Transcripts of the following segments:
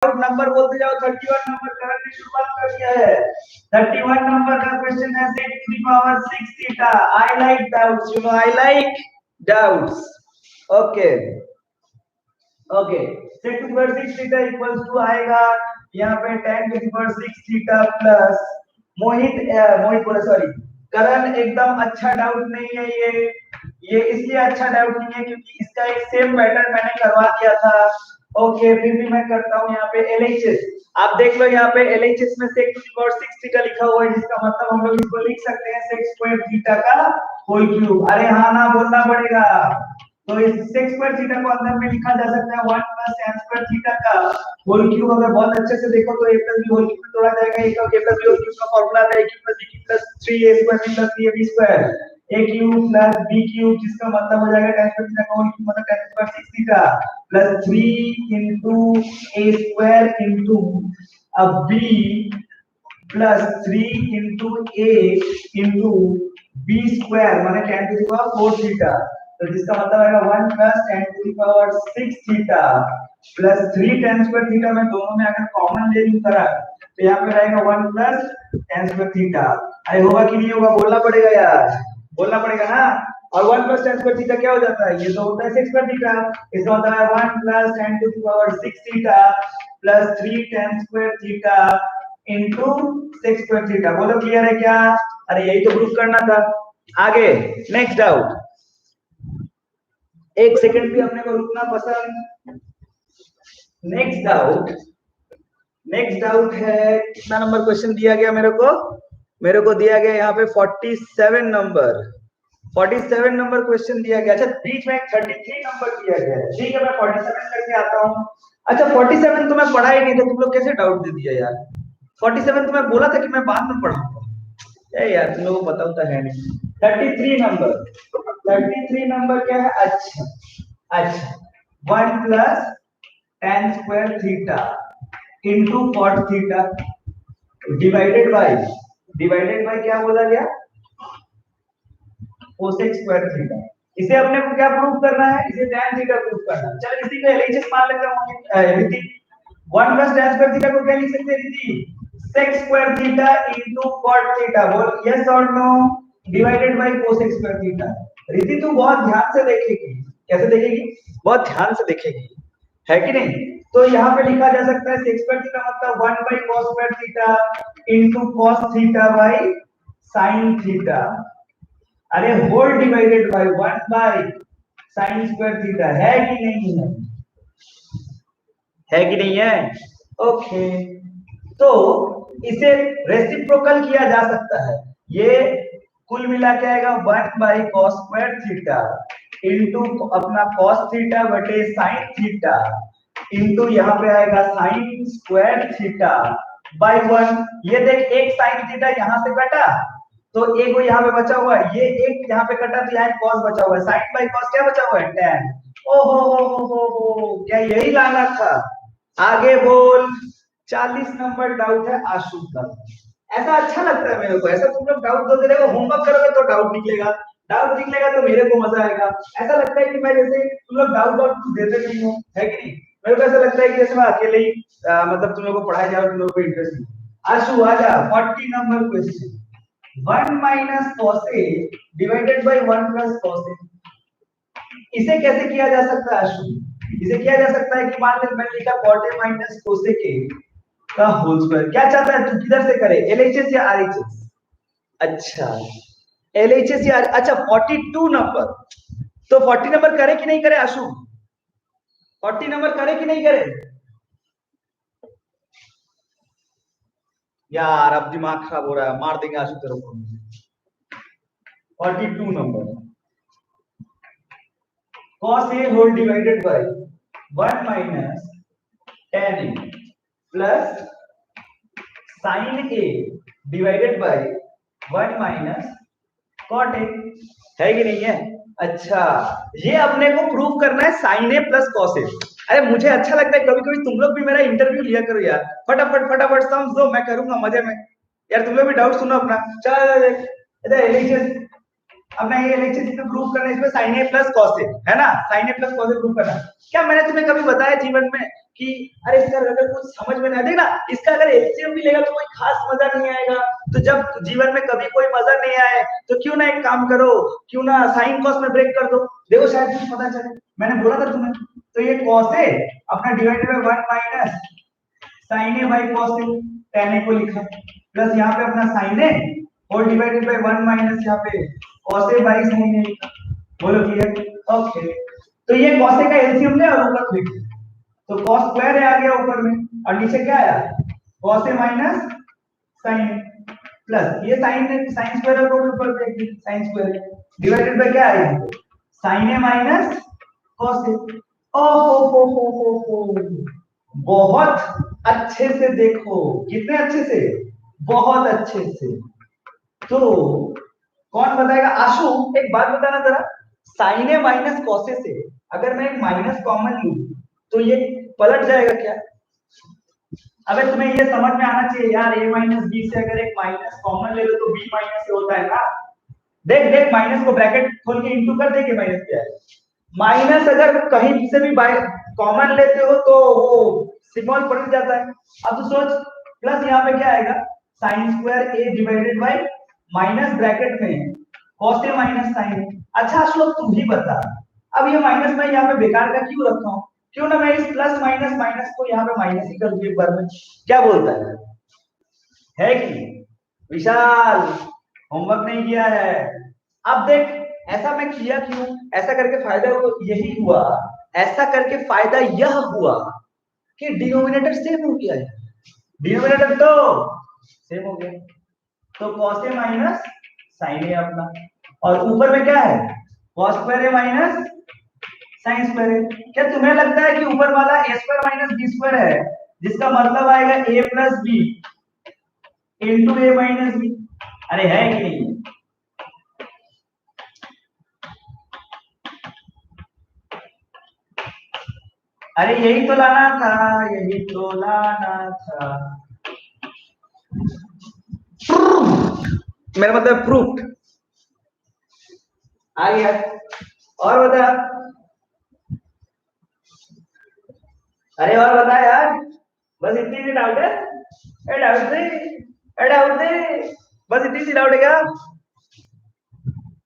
Number बोलते जाओ। 31 number current ने शुरुआत कर दिया है। 31 नंबर का क्वेश्चन है sec to the power 6 theta. I like doubts, you know, I like doubts. Okay. Okay. Sec to the power 6 theta equals to आएगा यहाँ पे tan to the power 6 theta plus मोहित बोला सॉरी, करण एकदम अच्छा doubt नहीं है ये इसलिए अच्छा डाउट नहीं है क्योंकि इसका एक सेम पैटर्न मैंने करवा दिया था। ओके, फिर भी मैं करता हूँ यहाँ पे LHS। आप देख लो यहाँ पे LHS में sec to the power 6 theta लिखा हुआ है, जिसका मतलब हम लोग इसको लिख सकते हैं sec स्क्वायर थीटा का होल क्यूब। अरे हाँ ना बोलना पड़ेगा। तो इस sec स्क्वायर थीटा को अंदर में लिखा जा सकता है 1 प्लस tan स्क्वायर थीटा का होल क्यूब। अगर बहुत अच्छे से देखो तो a plus b whole cube में तोड़ा जाएगा। a plus b whole cube का फार्मूला है a cube plus b cube plus 3a square plus 3ab square a cube plus b cube, जिसका मतलब हो जाएगा tan स्क्वायर थीटा का होल क्यूब मतलब tan square 6 theta plus 3 into a square into अब b plus 3 into a into b square माने tan to the power 4 theta. तो जिसका मतलब आएगा 1 plus tan to the power 6 theta plus 3 tan square theta. में दोनों में अगर कॉमन ले लूं करा तो यहाँ पे रहेगा 1 प्लस tan स्क्वायर थीटा। अरे होगा कि नहीं होगा बोलना पड़ेगा यार, बोलना पड़ेगा ना। और 1 प्लस tan स्क्वायर थीटा क्या हो जाता है, ये तो होता है 6 स्क्वायर थीटा। इसका मतलब है 1 plus tan to the power 6 theta plus 3 tan square theta into 6 square theta. बोलो क्लियर है क्या? अरे यही तो प्रूफ करना था। आगे नेक्स्ट डाउट, एक सेकंड भी अपने को रुकना पसंद। नेक्स्ट डाउट है, कितना नंबर क्वेश्चन दिया गया मेरे को दिया गया यहाँ पे 47 नंबर 47 नंबर क्वेश्चन दिया गया। अच्छा बीच में 33 नंबर दिया गया है। ठीक है, मैं 47 करके आता हूँ। अच्छा 47 तो मैं पढ़ा ही नहीं था, तुम लोग कैसे डाउट दे दिया यार। 47 तो मैं बोला था कि मैं बाद में पढ़ूंगा। यार तुम लोगों को पता होता है नहीं। 33 नंबर क्या है? अच्छा 1 plus tan square theta into cot theta divided by क्या बोला गया? cosec square theta. इसे अपने को क्या प्रूव करना है? इसे tan थीटा प्रूव करना है। चलो इसी को LHS मान लेते हैं। रीति 1 प्लस tan स्क्वायर थीटा को क्या लिख सकते हैं Riti? sec square theta into cot theta. बोल यस और no. Divided by cosec square theta. Riti तू बहुत ध्यान से देखेगी। कैसे देखेगी? बहुत ध्यान से देखेगी, है कि नहीं? तो यहाँ पे लिखा जा सकता है sec स्क्वायर थीटा मतलब 1 by cos square theta into cos theta by sin theta. अरे whole divided by 1 by sin square theta. है कि नहीं है? है कि नहीं है? ओके, तो इसे रेसिप्रोकल किया जा सकता है। ये कुल मिला के आएगा 1 by cos square theta into अपना cos थीटा बटे sin थीटा इनटू यहाँ पे आएगा sin स्क्वायर थीटा बाय 1। ये देख एक sin थीटा यहाँ से कटा तो एक वो यहाँ पे बचा हुआ है, ये एक यहाँ पे कटा तो यहाँ cos बचा हुआ है। sin बाय cos क्या बचा हुआ है? tan। ओहो क्या यही लाना था? आगे बोल। 40 नंबर डाउट है आशु का। ऐसा अच्छा लगता है मेरे को, ऐसा तुम लोग डाउट दोगे, देखो होमवर्क करोगे तो डाउट निकलेगा तो मेरे को मजा आएगा। ऐसा लगता है कि मैं जैसे तुम लोग डाउट देते नहीं हो, है कि नहीं? मेरे को ऐसा लगता है कि जैसे मैं अकेले ही मतलब तुम लोग को पढ़ाया जा रहा है, तुम लोग को इंटरेस्ट नहीं। आशु आजा 40 number question. 1 minus cos a divided by 1 plus cos a। इसे कैसे किया जा सकता है आशु? इसे किया जा सकता है कि मान ले मैंने लिखा cot a minus cos a के का होल स्क्वायर। क्या चाहता है तू, किधर से करे? LHS या RHS? अच्छा LHS या अच्छा 42 नंबर। तो 40 नंबर करे कि नहीं करे आशु? 40 नंबर करे कि नहीं करे? यार अब दिमाग खराब हो रहा है, मार देंगे आशु तेरे को। 42 number cos a whole divided by 1 minus tan a plus sin a divided by 1 minus cot a। है कि नहीं है? अच्छा ये अपने को प्रूव करना है sin a plus cos a। अरे मुझे अच्छा लगता है कभी कभी तुम लोग भी मेरा इंटरव्यू लिया करो यार। फटाफट समझ दो, मैं करूंगा मजे में यार। तुम लोग भी डाउट सुनो अपना। चलो देख इधर LHS अपना ये LHS पे प्रूव करना है। इसमें sin a plus cos a है ना, sin a plus cos a prove करना। क्या मैंने तुम्हें कभी बताया जीवन में कि अरे इसका अगर कुछ समझ में ना देगा, इसका अगर एलसीएम भी लेगा तो कोई खास मजा नहीं आएगा। तो जब जीवन में कभी कोई मजा नहीं आए तो क्यों ना एक काम करो, क्यों ना साइन कॉस में ब्रेक कर दो, देखो शायद कुछ पता चले। मैंने बोला था तुम्हें। तो ये कॉस है अपना divided by 1 minus sine A by cos A, tan A को लिखा प्लस यहाँ पे अपना साइन ए और डिवाइडेड बाय 1 माइनस यहाँ पे cos ए बाय sin ए लिखा। बोलो क्लियर? ओके, तो ये cos ए का एलसीएम ले और ऊपर लिख दे। तो cos स्क्वायर है आ गया ऊपर में और नीचे क्या आया cos ए माइनस sin प्लस ये sin स्क्वायर को ऊपर लिख दे, sin स्क्वायर डिवाइडेड बाय क्या आया sin ए माइनस cos ए। ओ हो बहुत अच्छे से देखो, कितने अच्छे से, बहुत अच्छे से। तो कौन बताएगा? आशु एक बात बताना जरा, sign A minus cos A से अगर मैं एक माइनस कॉमन लूं तो ये पलट जाएगा क्या? अबे तुम्हें ये समझ में आना चाहिए यार, a माइनस बी से अगर एक माइनस कॉमन ले लो तो b माइनस ए होता है ना। देख देख माइनस को ब्रैकेट खोल के इनटू कर दे के माइनस क्या है। माइनस अगर कहीं से भी कॉमन लेते हो तो वो सिग्मॉल पलट जाता है। अब तो सोच प्लस यहाँ पे क्या आएगा sine square A divided by minus bracket में cos ए माइनस साइन ए। अच्छा श्लोक तुम ही बता, अब ये माइनस मैं यहाँ पे बेकार का क्यों रखा हूँ? क्यों ना मैं इस प्लस माइनस माइनस को यहाँ पे माइनस ही कर दूं एक बार में। क्या बोलता है कि विशाल होमवर्क नहीं किया है? अब देख ऐसा मैं किया क्यों, ऐसा करके फायदा यही हुआ, ऐसा करके फायदा यह हुआ कि डिनोमिनेटर सेम हो गया है, डिनोमिनेटर तो सेम हो गया। तो cos ए माइनस sin ए अपना, और ऊपर में क्या है cos स्क्वायर ए माइनस sin स्क्वायर ए। क्या तुम्हें लगता है कि ऊपर वाला a square minus b square है, जिसका मतलब आएगा a plus b into a minus b? अरे है कि नहीं? अरे यही तो लाना था, यही तो लाना था। मेरा मतलब फ्रूट आ गया। और बता, अरे और बता यार, बस इतनी सी डाउट है? डाउट दे, डाउट दे, बस इतनी सी डाउट है क्या?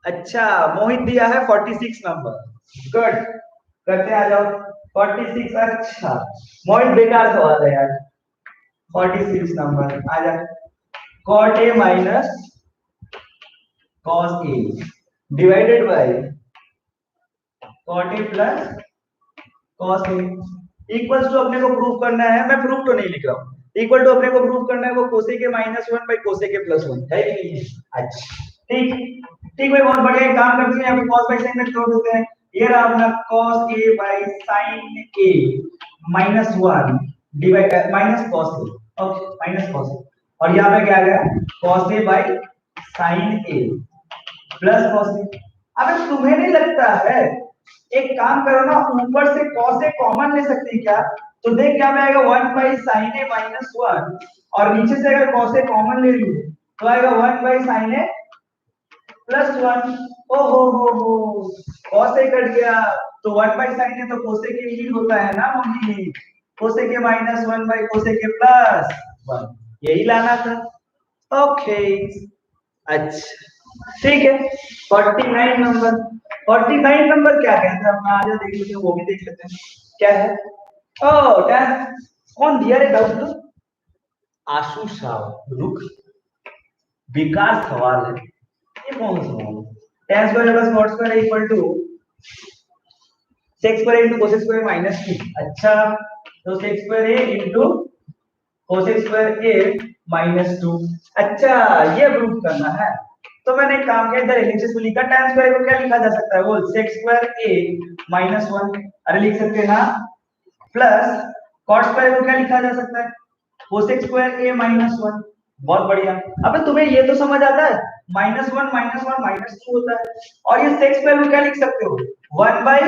अच्छा मोहित दिया है 46 नंबर, गुड, करते आ जाओ 46। अच्छा मोहित बेकार सवाल है यार, 46 नंबर आ जा। cot a minus cos a divided by cot a plus cos a equals to अपने को प्रूव करना है, मैं प्रूव तो नहीं लिख रहा हूँ, इक्वल टू अपने को प्रूव करना है वो cosec के माइनस 1 बाय cosec के प्लस 1 है कि नहीं है? अच्छा ठीक ठीक भाई, बहुत बढ़िया, एक काम करते हैं यहाँ पे cos बाय sin में तोड़ देते हैं। ये रहा अपना cos a by sin a minus 1 divide minus cos a, okay minus cos a, और यहाँ पे क्या आ गया cos a by sin a plus cos a। अब तुम्हें नहीं लगता है एक काम करो ना, ऊपर से cos a कॉमन ले सकते हैं क्या? तो देख क्या आएगा 1 बाय sin a माइनस 1, और नीचे से अगर cos a कॉमन ले लूं तो आएगा 1 बाय sin a प्लस 1। ओ हो cos a कट गया तो 1 बाय sin a तो cos a के ही होता है ना मम्मी, cos a के माइनस 1 बाय cos a के प्लस 1, यही लाना था। ओके अच्छा ठीक है, 49 नंबर, 49 नंबर क्या कहते हैं अपना, आज देख लेते हैं, वो भी देख लेते हैं क्या है। ओ टैन कौन दिया रे डाउट तो? आशु साहब रुक, बेकार सवाल है ये, कौन सा सवाल है? tan square plus cot square equal to sec square into cos square minus 2। अच्छा तो sec square a into cos square a minus 2। अच्छा ये प्रूव करना है, तो मैंने एक काम किया, इधर नीचे से लिखा tan स्क्वायर को क्या लिखा जा सकता है, वो sec स्क्वायर a माइनस 1, अरे लिख सकते हैं ना, प्लस cot स्क्वायर को क्या लिखा जा सकता है cos स्क्वायर a माइनस 1। बहुत बढ़िया। अबे तुम्हें ये तो समझ आता है माइनस 1 माइनस 2 होता है, और ये sec स्क्वायर को क्या लिख सकते हो 1 by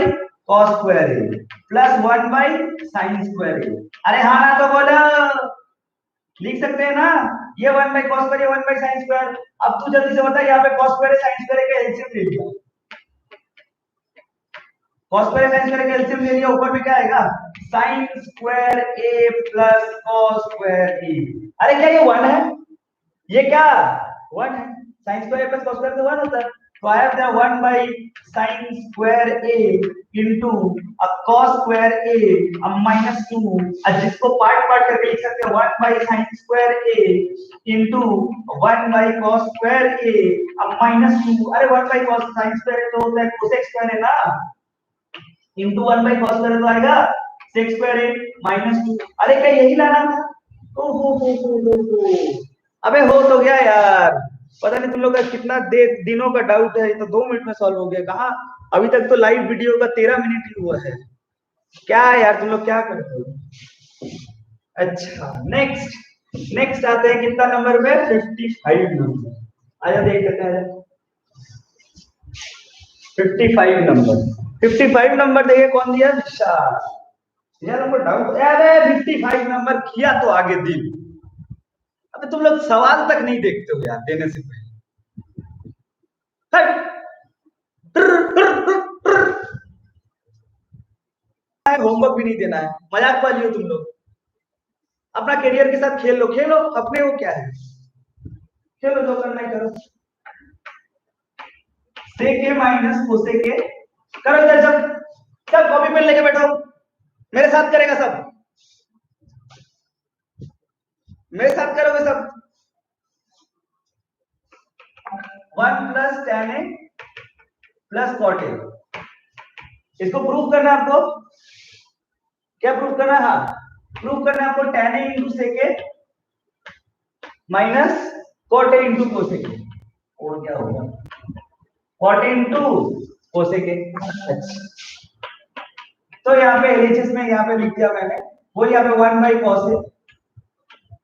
cos square a plus 1 by sin square a। अरे हाँ ना तो बोला, लिख सकते हैं ना, ये 1 बाय cos स्क्वायर, ये 1 बाय sin स्क्वायर। अब तू जल्दी से बता यहाँ पे cos स्क्वायर है sin स्क्वायर का एलसीएम ले लिया, cos स्क्वायर sin स्क्वायर का एलसीएम ले लिया, ऊपर में क्या आएगा sin square a plus cos square a। अरे क्या ये 1 है? ये क्या 1 है? sin square plus cos square तो 1 होता है, तो I have the 1 by sin square a into a cos square a minus 2, जिसको पार्ट पार्ट करके लिख सकते हैं 1 by sin square a into 1 by cos square a minus 2। अरे 1 by cos sin स्क्वायर तो होता है cosec स्क्वायर है ना, into 1 by cos स्क्वायर तो आएगा sec स्क्वायर a minus 2। अरे क्या यही लाना था? ओ हो। अबे हो तो गया यार, पता नहीं तुम लोग का कितना दिनों का डाउट है, ये तो 2 मिनट में सॉल्व हो गया। कहा अभी तक तो लाइव वीडियो का 13 मिनट ही हुआ है, क्या यार तुम लोग क्या करते हो? अच्छा नेक्स्ट आते हैं कितना नंबर पे 55 नंबर। आजा देख लेते हैं 55 नंबर। 55 नंबर देखिए कौन दिया, विशाल। यार हमको डाउट, अरे 55 नंबर किया तो आगे दिल। अबे तुम लोग सवाल तक नहीं देखते हो यार देने से पहले। होमवर्क भी नहीं देना है, मजाक वाली हो तुम लोग। अपना करियर के साथ खेल लो, अपने को क्या है, खेलो जो करना है करो। सेक ए माइनस कोसेक ए करो इधर, सब कॉपी पेन लेके बैठो, मेरे साथ करेगा सब, मेरे साथ करोगे सब। 1 plus tan a plus cot a, इसको प्रूव करना है आपको। क्या प्रूव करना है? हाँ प्रूव करना है आपको tan a into sec a minus cot a into cosec a, और क्या होगा cot a into cosec a. अच्छा तो यहाँ पे एलएचएस में यहाँ पे लिख दिया मैंने, वो यहाँ पे 1 by cos a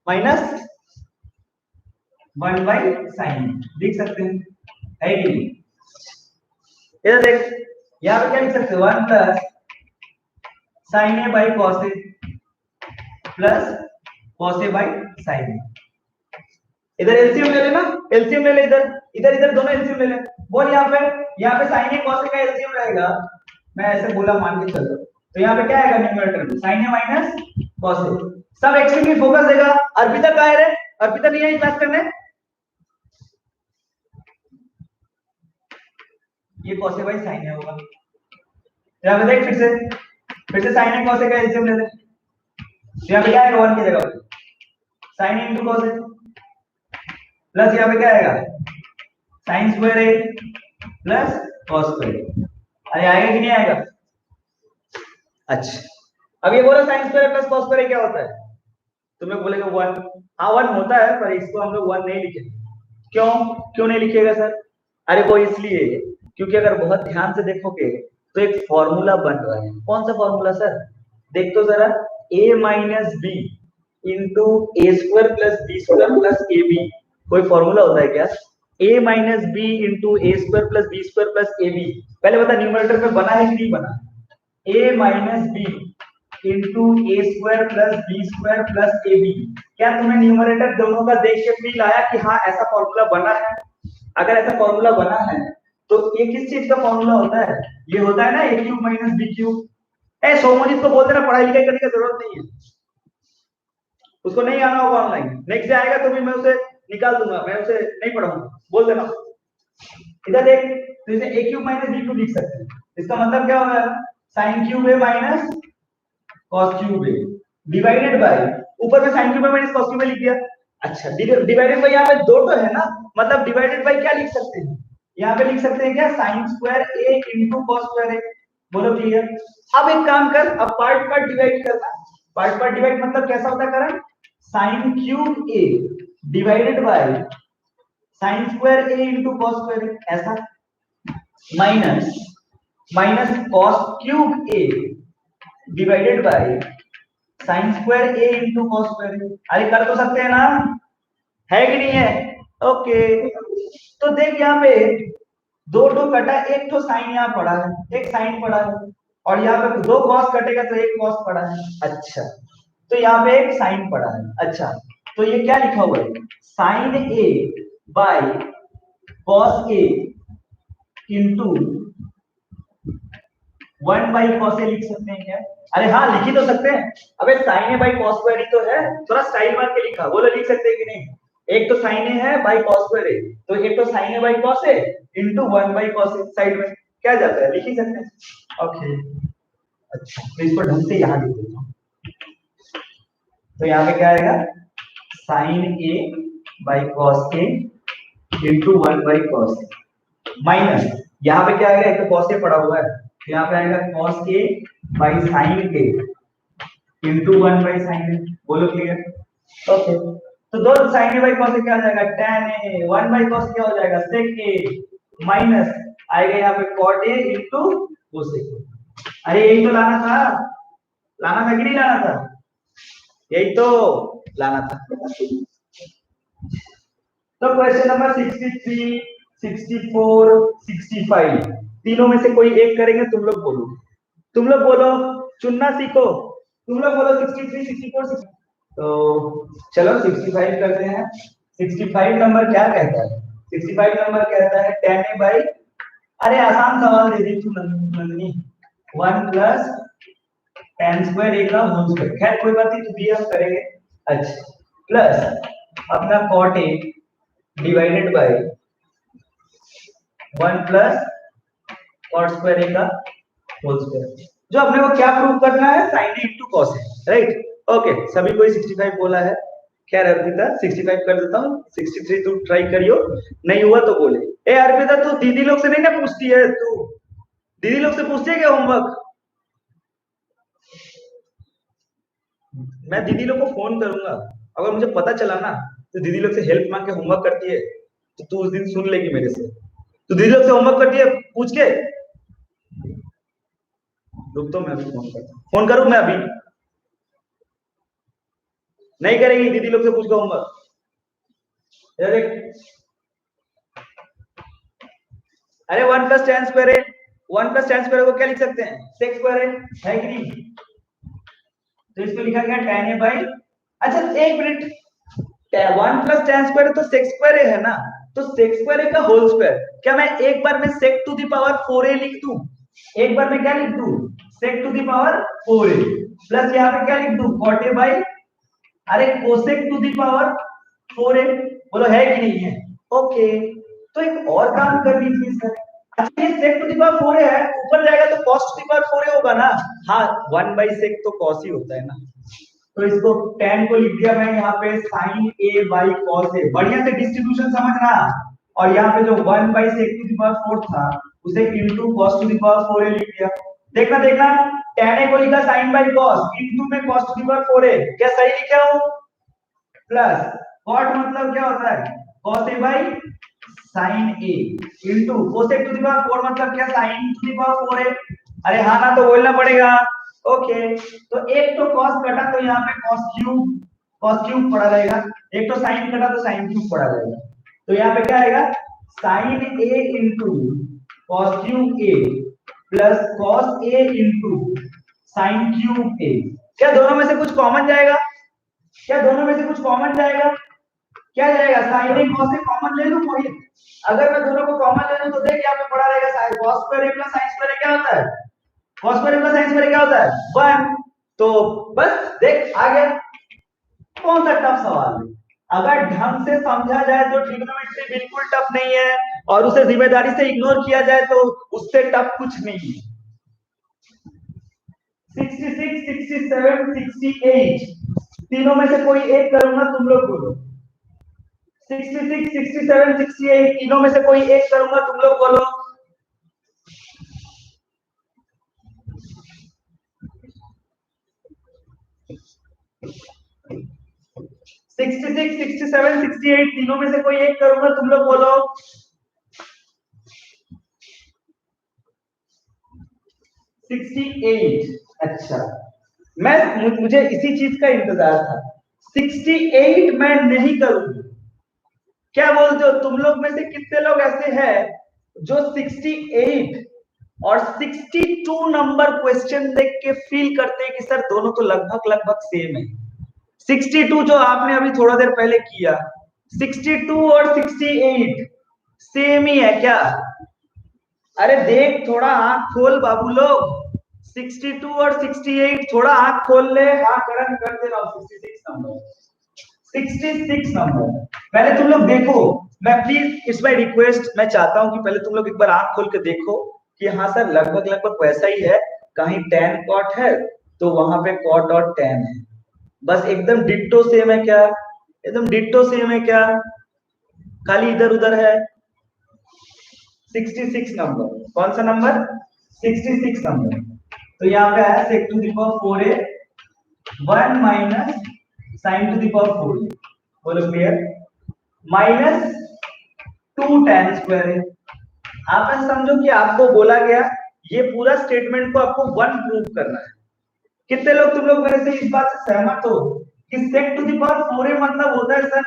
minus 1 by sign लिख सकते हैं, है कि नहीं? इधर देख यहाँ पे क्या लिख सकते हैं 1 plus sine A by cos A plus cos A by sign. इधर एलसीएम ले लेना, एलसीएम ले ले, इधर दोनों एलसीएम ले ले। बोल यहाँ पे साइन ए कॉस ए का एलसीएम रहेगा, मैं ऐसे बोला मान के चलो, तो यहाँ पे क्या आएगा न्यूमरेटर में sine A minus cos A. सब एक्सट्रीमली फोकस देगा। अर्पिता कहाँ है रे? अर्पिता नहीं आई क्लास करने? ये cos ए बाई sin ए होगा। यहाँ पे देख फिर से sin ए cos ए का एलसीएम ले ले, यहाँ पे क्या आएगा 1 की जगह sin ए इंटू cos ए प्लस यहाँ पे क्या आएगा sin स्क्वायर ए प्लस cos स्क्वायर ए। अरे आएगा कि नहीं आएगा? अच्छा अब ये बोलो sin square plus cos square क्या होता है? तुम लोग बोलेगे 1। हाँ 1 होता है, पर इसको हम लोग 1 नहीं लिखेंगे। क्यों नहीं लिखेगा सर? अरे वो इसलिए क्योंकि अगर बहुत ध्यान से देखोगे तो एक फॉर्मूला बन रहा है। कौन सा फॉर्मूला सर? देख तो जरा, a minus b into a square plus b square plus a b, कोई फॉर्मूला होता है क्या? a minus b into a square plus b square plus a b, पहले बता न्यूमरेटर में बना है कि नहीं बना? a minus b into a square plus b square plus a b, क्या तुम्हें न्यूमरेटर दोनों का देख के फील आया कि हाँ ऐसा फॉर्मूला बना है? अगर ऐसा फॉर्मूला बना है तो ये किस चीज का फॉर्मूला होता है? ये होता है ना a cube minus B cube. ए सोमोजित को बोल देना पढ़ाई लिखाई करने की जरूरत नहीं है, उसको नहीं आना होगा ऑनलाइन, नेक्स्ट डे आएगा तो भी मैं उसे निकाल दूंगा, मैं उसे नहीं पढ़ाऊंगा, बोल देना। इधर देख तो इसे a cube minus B cube लिख सकते हैं, इसका मतलब क्या होगा sin cube a minus cos cube a divided by, ऊपर में sin cube a minus cos cube a लिख दिया। अच्छा डिवाइडेड बाय यहाँ पे दो तो है ना, मतलब डिवाइडेड बाय क्या लिख सकते हैं? यहाँ पे लिख सकते हैं क्या sin square a into cos square a। बोलो क्लियर? अब एक काम कर, अब पार्ट पार्ट डिवाइड करना। पार्ट पार्ट डिवाइड मतलब कैसा होता है करण? sin cube a divided bye sin square a into cos square a, ऐसा minus cos cube a divided bye sin square a into cos square a। अरे कर तो सकते हैं ना, है कि नहीं है? ओके तो देख यहाँ पे दो कटा, एक तो साइन यहाँ पड़ा है, एक साइन पड़ा है, और यहाँ पे दो कॉस कटेगा तो एक कॉस पड़ा है। अच्छा तो यहाँ पे एक साइन पड़ा है। अच्छा तो ये क्या लिखा हुआ है? Sine A by cos A into 1 by cos A लिख सकते हैं क्या? अरे हाँ लिख ही तो सकते हैं। अबे sine A by cos square ही तो है, थोड़ा स्टाइल मार के लिखा, बोलो लिख सकते हैं कि नहीं? एक तो साइन ए है बाई कॉस स्क्वायर ए, तो एक तो sine A by cos a into 1 by cos a, side में क्या जाता है, लिख ही सकते हैं। ओके अच्छा, तो इसको ढंग से यहाँ लिख देता हूँ। तो यहाँ पे क्या आएगा, sine A by cos A into 1 by cos a, minus यहाँ पे क्या आएगा, एक तो कॉस ए पड़ा हुआ है, यहाँ पे आएगा cos A by sine A into 1 by sine A. बोलो क्लियर? ओके, तो दो sine A by cos A क्या हो जाएगा, tan ए, 1 बाई कॉस क्या हो जाएगा, sec ए, माइनस आएगा यहाँ पे cot ए इंटू cos ए। अरे यही तो लाना था, लाना था कि नहीं लाना था? यही तो लाना था। तो क्वेश्चन नंबर 63, 64, 65 तीनों में से कोई एक करेंगे, तुम लोग बोलो, तुम लोग बोलो, चुनना सीखो, तुम लोग बोलो 63, 64, 65। तो चलो 65 करते हैं। 65 नंबर क्या कहता है? 65 नंबर कहता है tan a बाई, अरे आसान सवाल दे दी तू Nandini, 1 plus tan square A का होल स्क्वायर, खैर कोई बात नहीं, तो भी हम करेंगे। अच्छा, प्लस अपना cot a divided by 1 plus cot square A का होल स्क्वायर। जो अपने को क्या प्रूव करना है, sin a into cos a, right? Okay, सभी कोई 65 बोला है। खैर अर्पिता 65 कर देता हूँ, 63 तू ट्राई करियो, नहीं हुआ तो बोले। ए अर्पिता तू दीदी लोग से नहीं ना पूछती है, तू दीदी लोग से पूछती है क्या होमवर्क? मैं दीदी लोग को फोन करूंगा, अगर मुझे पता चला ना तो दीदी लोग से हेल्प मांग के होमवर्क करती है, तो तू उस दिन सुन लेगी मेरे से। तो दीदी लोग से होमवर्क करती है पूछ के, रुक तो मैं अभी फोन करता हूँ, फोन करूँ मैं अभी? नहीं करेगी, दीदी लोग से पूछ के होमवर्क। अरे 1 प्लस tan स्क्वायर है, 1 प्लस tan स्क्वायर को क्या लिख सकते हैं, sec स्क्वायर है कि नहीं? तो इसको लिखा गया tan a बाई, अच्छा एक मिनट, 1 प्लस tan स्क्वायर तो sec स्क्वायर है ना, तो sec स्क्वायर का होल स्क्वायर, क्या मैं एक बार में sec to the power 4a लिख दूं? एक बार में क्या लिख दूं, sec to the power 4a, plus यहाँ पे क्या लिख दूं, cot a बाई, अरे cosec to the power 4a, बोलो है कि नहीं है? ओके, तो एक और काम कर लीजिए सर, अच्छा ये sec to the power 4a है, ऊपर जाएगा तो cos to the power 4a होगा ना? हाँ 1 बाई sec तो cos ही होता है ना, तो इसको tan को लिख दिया मैं यहाँ पे sin a by cos a, बढ़िया से डिस्ट्रीब्यूशन समझना, और यहाँ पे जो 1 by sec to the power 4 था उसे into cos to the power 4a लिख दिया। देखना देखना, tan a को लिखा sin बाई cos, इनटू में cos to the power 4a, क्या सही लिखा हूँ? प्लस cot मतलब क्या होता है, cos a by sin a into cosec to the power 4 मतलब क्या, sin to the power 4a। अरे हाँ ना, तो बोलना पड़ेगा। ओके, तो एक तो cos कटा तो यहाँ पे cos क्यूब पड़ा रहेगा, एक तो sin कटा तो sin क्यूब पड़ा रहेगा, तो यहाँ पे क्या आएगा, sin a into cos cube a plus cos a into sin cube a। क्या दोनों में से कुछ कॉमन जाएगा? क्या दोनों में से कुछ कॉमन जाएगा? क्या जाएगा, sin a cos a common ले लूं मोहित? अगर मैं दोनों को कॉमन ले लूं तो देख यहाँ पे पड़ा रहेगा cos square a plus sin square a क्या होता है, cos square plus sin square क्या होता है 1। तो बस देख आ गया, कौन सा टफ सवाल है? अगर ढंग से समझा जाए तो ट्रिग्नोमेट्री बिल्कुल टफ नहीं है, और उसे जिम्मेदारी से इग्नोर किया जाए तो उससे टफ कुछ नहीं है। 66, 67, 68 तीनों में से कोई एक करूंगा, तुम लोग बोलो। 66, 67, 68 तीनों में से कोई एक करूंगा, तुम लोग बोलो। 66, 67, 68 तीनों में से कोई एक करूंगा, तुम लोग बोलो। 68, अच्छा मुझे इसी चीज का इंतजार था, 68 मैं नहीं करूंगा। क्या बोलते हो तुम लोग में से कितने लोग ऐसे हैं जो 68 और 62 नंबर क्वेश्चन देख के फील करते हैं कि सर दोनों तो लगभग लगभग सेम है। 62 जो आपने अभी थोड़ा देर पहले किया, 62 और 68 सेम ही है क्या? अरे देख, थोड़ा आंख खोल बाबू लोग, 62 और 68, थोड़ा आंख खोल ले। हाँ करण कर दे रहा हूँ। 66 नंबर, 66 नंबर। पहले तुम लोग देखो, मैं प्लीज इट्स माय रिक्वेस्ट, मैं चाहता हूं कि पहले तुम लोग एक बार आंख खोल के देखो कि हाँ सर लगभग लगभग वैसा ही है। कहीं tan cot है तो वहां पे cot और tan है। बस एकदम डिट्टो सेम है क्या? एकदम डिट्टो सेम है क्या? खाली इधर उधर है। 66 नंबर, कौन सा नंबर? 66 नंबर। तो यहाँ पे है sec to the power 4a 1 minus sin to the power 4a। बोलो क्लियर? माइनस 2 tan स्क्वायर है। आप ऐसा समझो कि आपको बोला गया ये पूरा स्टेटमेंट को आपको 1 प्रूव करना है। कितने लोग तुम लोग मेरे से इस बात से सहमत हो कि sec to the power 4a मतलब होता है sir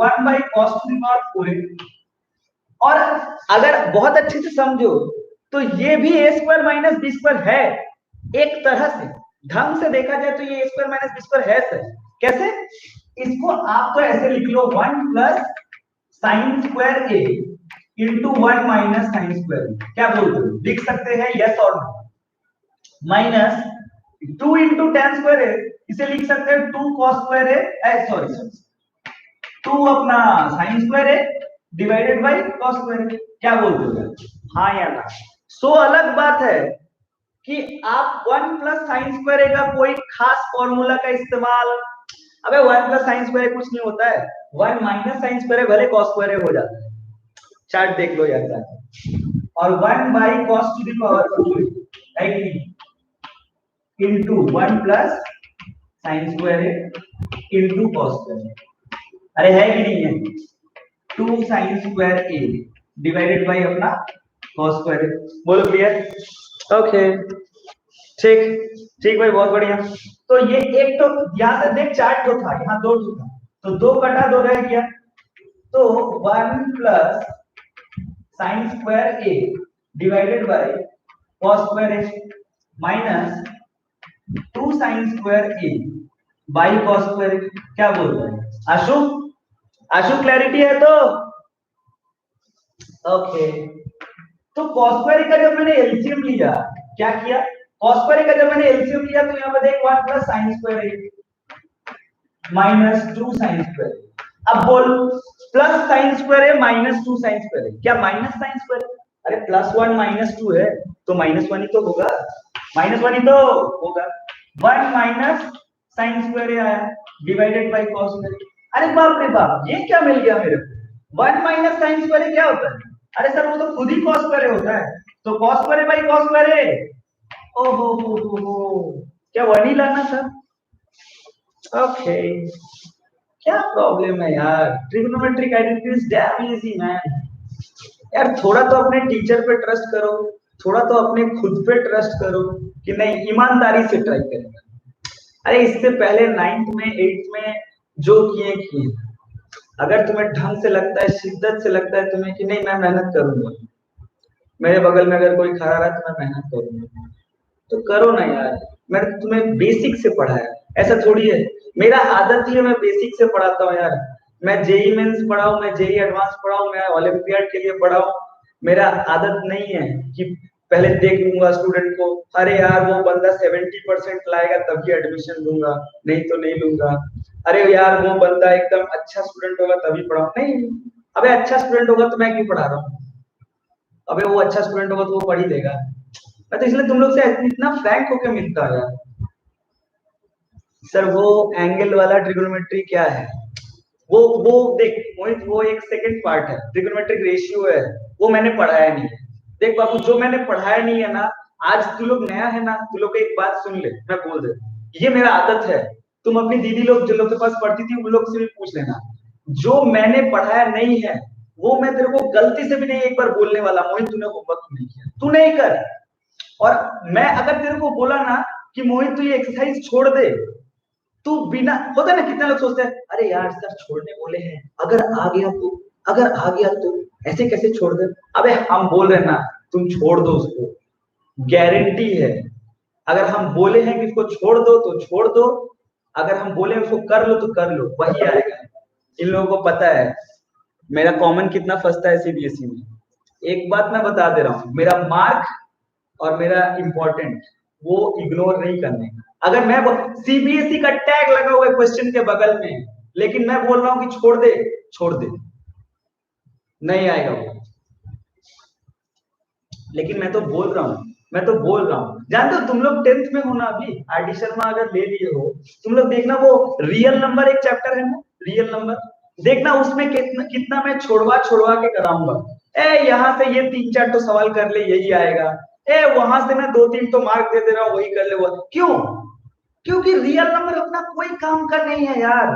1 by cos to the power 4a। और अगर बहुत अच्छे से समझो तो ये भी a square minus b square है। एक तरह से ढंग से देखा जाए तो ये a square minus b square है सर। कैसे? इसको आप तो ऐसे लिख लो 1 plus sine square a into 1 minus sine square. क्या बोलते हो? लिख सकते हैं यस और no? Minus 2 into tan square है, इसे लिख सकते हैं 2 कॉस स्क्वायर है, सॉरी 2 अपना साइन स्क्वायर है डिवाइडेड बाय कॉस स्क्वायर है। क्या बोलते हो? हाँ या ना? सो अलग बात है कि आप 1 प्लस साइन स्क्वायर का कोई खास फॉर्मूला का इस्तेमाल, अबे 1 प्लस साइन स्क्वायर कुछ नहीं होता है, 1 माइनस साइन स्क्वायर भले कॉस स्क्वायर हो जाता है। चार्ट देख लो यार जाके। और 1 by cos two the power 4 है into 1 plus sine square into cos square. अरे है कि नहीं है? 2 sine square A divided by अपना कॉस स्क्वायर। बोलो क्लियर? ओके ठीक ठीक भाई, बहुत बढ़िया। तो ये एक तो यहां से देख चार्ट जो था यहाँ दो था, तो 2 कटा 2 रह गया। तो 1 plus sine square A divided by cos square A minus 2 sine square A by cos square. क्या बोलते हैं आशु? आशु क्लैरिटी है तो ओके। तो cos स्क्वायर का जब मैंने एलसीएम लिया, क्या किया? cos स्क्वायर का जब मैंने एलसीएम लिया तो यहां पर देख 1 plus sin square minus 2 sin square. अब बोल प्लस sin स्क्वायर है माइनस 2 sin स्क्वायर है, क्या माइनस sin स्क्वायर? अरे प्लस 1 माइनस 2 है तो माइनस 1 ही तो होगा, माइनस 1 ही तो होगा। 1 माइनस sin स्क्वायर आया डिवाइडेड बाय cos स्क्वायर। अरे बाप रे बाप, ये क्या मिल गया मेरे को? 1 माइनस sin स्क्वायर क्या होता है? अरे सर वो तो खुद ही cos स्क्वायर होता है, तो cos square by cos square. ओहो हो, क्या 1 ही लाना था? ओके क्या प्रॉब्लम है यार? Trigonometric identity is damn easy man. यार थोड़ा तो अपने टीचर पे ट्रस्ट करो, थोड़ा तो अपने खुद पे ट्रस्ट करो कि नहीं ईमानदारी से ट्राई करेंगे। अरे इससे पहले 9th में 8th में जो किए किए, अगर तुम्हें ढंग से लगता है, शिद्दत से लगता है तुम्हें कि नहीं मैं मेहनत करूंगा, मेरे बगल में अगर कोई खड़ा रहा तो मैं मेहनत करूंगा, तो करो ना यार। मैंने तुम्हें बेसिक से पढ़ाया, ऐसा थोड़ी है मेरा आदत ही है मैं बेसिक से पढ़ाता हूँ यार। मैं जेई मेंस पढ़ाऊं, मैं जेई एडवांस पढ़ाऊं, मैं ओलंपियाड के लिए पढ़ाऊं। मेरा आदत नहीं है कि पहले देख लूंगा स्टूडेंट को, अरे यार वो बंदा 70% लाएगा तभी एडमिशन लूंगा, नहीं तो नहीं लूंगा। अरे यार वो बंदा एकदम अच्छा स्टूडेंट होगा तभी पढ़ाऊं, नहीं। अबे अच्छा स्टूडेंट होगा तो मैं क्यों पढ़ा रहा हूँ? अबे वो अच्छा स्टूडेंट होगा तो वो पढ़ ही लेगा। मैं तो इसलिए तुम लोग से इतना फ्रैंक होकर मिलता है यार। सर वो एंगल वाला ट्रिगोनोमेट्री क्या है? वो देख मोहित, वो एक सेकंड पार्ट है, ट्रिगोनोमेट्रिक रेशियो है, वो मैंने पढ़ाया नहीं है। देख बाबू जो मैंने पढ़ाया नहीं है ना, आज तू लोग नया है ना, तू लोग एक बात सुन ले, मैं बोल दे, ये मेरा आदत है। तुम अपनी दीदी लोग जो लोग के पास पढ़ती थी उन लोग से भी पूछ लेना, जो मैंने पढ़ाया नहीं है वो मैं तेरे को गलती से भी नहीं एक बार बोलने वाला। मोहित तूने होमवर्क नहीं किया, तू नहीं कर। और मैं अगर तेरे को बोला ना कि मोहित तू ये एक्सरसाइज छोड़ दे, तू बिना, होता है ना कितने लोग सोचते हैं अरे यार सर छोड़ने बोले हैं, अगर आ गया तो, अगर आ गया तो ऐसे कैसे छोड़ दे। अबे हम बोल रहे हैं ना, तुम छोड़ दो उसको, गारंटी है। अगर हम बोले हैं कि इसको छोड़ दो तो छोड़ दो, अगर हम बोले उसको कर लो तो कर लो, वही आएगा। इन लोगों को पता है मेरा कॉमन कितना फंसता है सीबीएसई में। एक बात मैं बता दे रहा हूँ, मेरा मार्क और मेरा इंपॉर्टेंट वो इग्नोर नहीं करने का। अगर मैं सीबीएसई का टैग लगा हुआ है क्वेश्चन के बगल में, लेकिन मैं बोल रहा हूं कि छोड़ दे, छोड़ दे, नहीं आएगा वो। लेकिन मैं तो बोल रहा हूँ, मैं तो बोल रहा हूँ, जानते हो तुम लोग 10th में हो ना, अभी आरडी शर्मा अगर ले लिए हो, तुम लोग देखना वो रियल नंबर एक चैप्टर है ना, रियल नंबर, देखना उसमें कितना कितना मैं छोड़वा छोड़वा के कराऊंगा। ए यहाँ से ये 3-4 तो सवाल कर ले, यही आएगा। ए वहां से मैं 2-3 तो मार्क दे दे रहा हूँ, वही कर ले वो। क्यों? क्योंकि रियल नंबर अपना कोई काम का नहीं है यार।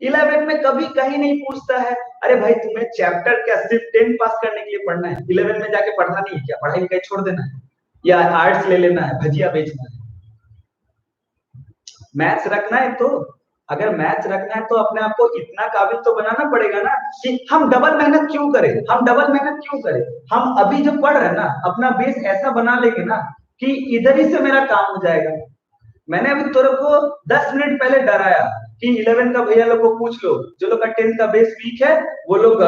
11 में कभी कहीं नहीं पूछता है, अरे भाई तुम्हें चैप्टर क्या सिर्फ 10 पास करने के लिए पढ़ना है, 11 में जाके पढ़ना नहीं है क्या, पढ़ाई लिखाई छोड़ देना है, या आर्ट्स ले लेना है, भजिया बेचना है। मैथ्स रखना है तो, अगर मैथ्स रखना है तो अपने आप को इतना काबिल तो बनाना पड़ेगा ना कि हम डबल मेहनत क्यों करें, हम डबल मेहनत क्यों करें। हम अभी जो पढ़ रहे हैं ना, अपना बेस ऐसा बना लेंगे ना कि इधर ही से मेरा काम हो जाएगा। मैंने अभी तेरे को 10 मिनट पहले डराया कि 11 का भैया लोग को पूछ लो, जो लोग का 10 का बेस वीक है वो लोग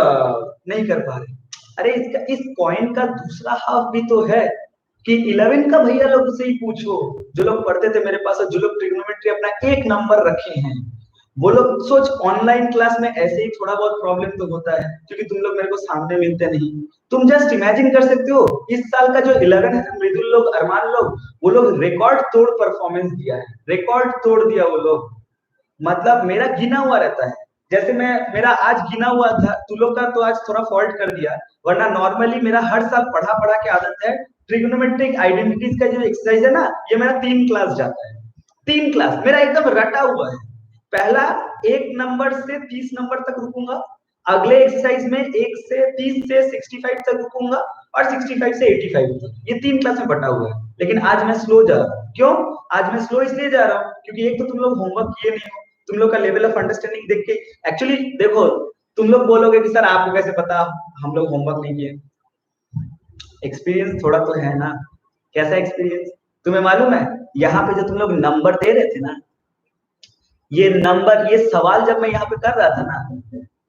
नहीं कर पा रहे। अरे इसका, इस कॉइन का दूसरा हाफ भी तो है कि 11 का भैया लोग से ही पूछो, जो लोग पढ़ते थे मेरे पास, जो लोग ट्रिग्नोमेट्री अपना 1 नंबर रखे हैं, वो लोग सोच ऑनलाइन क्लास में ऐसे ही थोड़ा बहुत प्रॉब्लम तो होता है, क्योंकि तुम लोग मेरे को सामने मिलते नहीं। तुम जस्ट इमेजिन कर सकते हो, इस साल का जो 11 है, मृदुल लोग, अरमान लोग, वो लोग रिकॉर्ड तोड़ परफॉर्मेंस दिया है, रिकॉर्ड तोड़ दिया वो लोग। मतलब मेरा गिना हुआ रहता है, जैसे मैं, मेरा आज गिना हुआ था, तू लोग का तो आज थोड़ा फॉल्ट कर दिया, वरना नॉर्मली मेरा हर साल पढ़ा पढ़ा के आदत है। ट्रिग्नोमेट्रिक आइडेंटिटीज का जो एक्सरसाइज है ना, ये मेरा 3 क्लास जाता है, 3 क्लास मेरा एकदम रटा हुआ है। पहला 1 नंबर से 30 नंबर तक रुकूंगा, अगले एक्सरसाइज में 1 से 30 से 65 तक रुकूंगा, और 65 से 85 तक, ये 3 क्लास में बटा हुआ है। लेकिन आज मैं स्लो जा रहा हूँ, क्यों? आज मैं स्लो इसलिए जा रहा हूँ क्योंकि एक तो तुम लोग होमवर्क किए नहीं हो, तुम लोग का लेवल ऑफ अंडरस्टैंडिंग देख के, एक्चुअली देखो, तुम लोग बोलोगे कि सर आपको कैसे पता हम लोग होमवर्क नहीं किए। एक्सपीरियंस थोड़ा तो है ना। कैसा एक्सपीरियंस? तुम्हें मालूम है, यहाँ पे जो तुम लोग नंबर दे रहे थे ना, ये नंबर, ये सवाल जब मैं यहाँ पे कर रहा था ना,